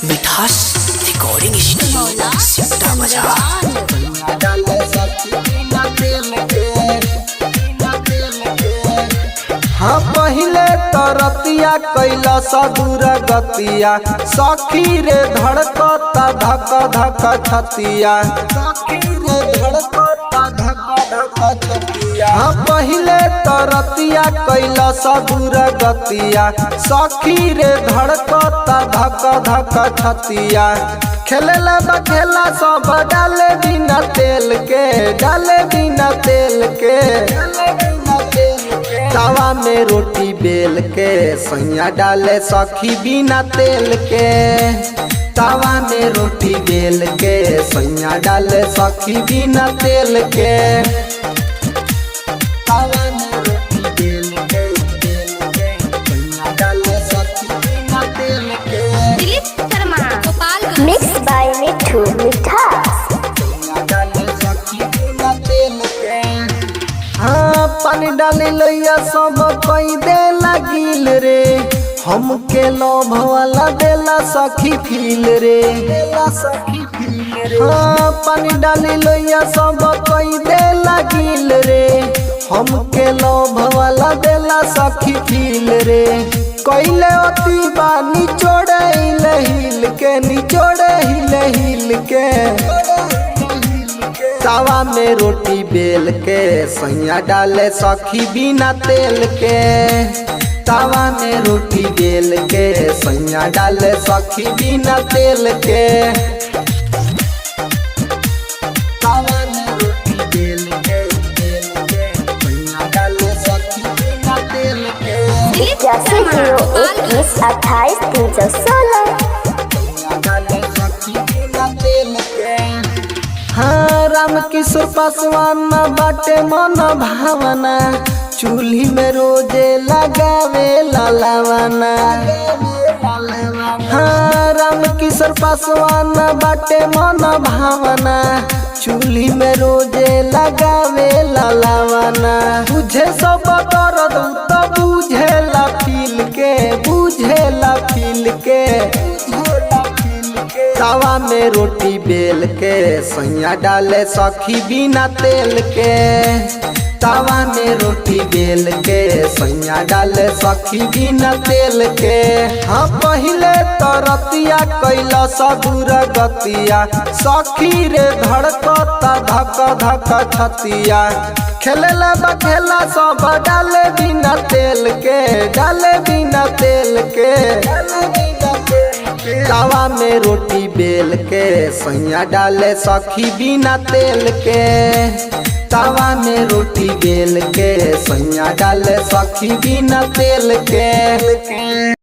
मिठास recording studio सिमटा बाजार। हाँ पहिले तो रतिया कैला सदूर गतिया सखी रे धड़कता धक धक छतिया सखी रे धड़कता धक धक छतिया। हाँ पहिले तो रतिया कैला सदूर गतिया सखी रे धड़कता धक धक छतिया। खेले खेला सब डाले बिना तेल के डाले बिना तेल के तवा में रोटी बेल के सैया डाले सखी बिना तेल के तवा में रोटी बेल के सैया डाले सखी बिना तेल के तवा में रोटी बेल के सैया डाले सखी बिना तेल के। मिक्स बाय मिठू मिठास। हाँ पानी डाले लोया सब कोई दे लगिल रे हमके लोभ वाला देला सखी फील रे देला सखी फील रे। हाँ पानी डाले लोया सब कोई दे लगिल रे हमके लोभ वाला देला सखी फील रे। कोइले अति बा निचोड़े हिल के निचोड़े हिल के तवा में रोटी बेल के सैया डाले सखी बिना तेल के तवा में रोटी बेल के सैया डाले सखी बिना तेल के तवा में रोटी बेल के सैया डाले सखी बिना तेल के। 810128 हाँ राम किशोर पासवान बाटे मन भावना चूल्ही में रोजे लगावे लालावाना। हाँ राम किशोर पासवान बाटे मन भावना चूल्ही में रोजे लगावे लालावाना। बुझे सब दर्द तो बुझेला फील के तवा में रोटी बेल के सैया डाले सखी बिना तेल के तवा में रोटी बेल के सैया डाले सखी बिना तेल के। हाँ पहिले तो रतिया कैला सदूर गतिया सखी रे धड़कता धक धक छतिया। खेले खेला सब डाले बिना तेल के डाले बिना तेल के तवा में रोटी बेल के सैया डाले सखी बिना तेल के तवा में रोटी बेल के सैया डाले सखी बिना तेल के।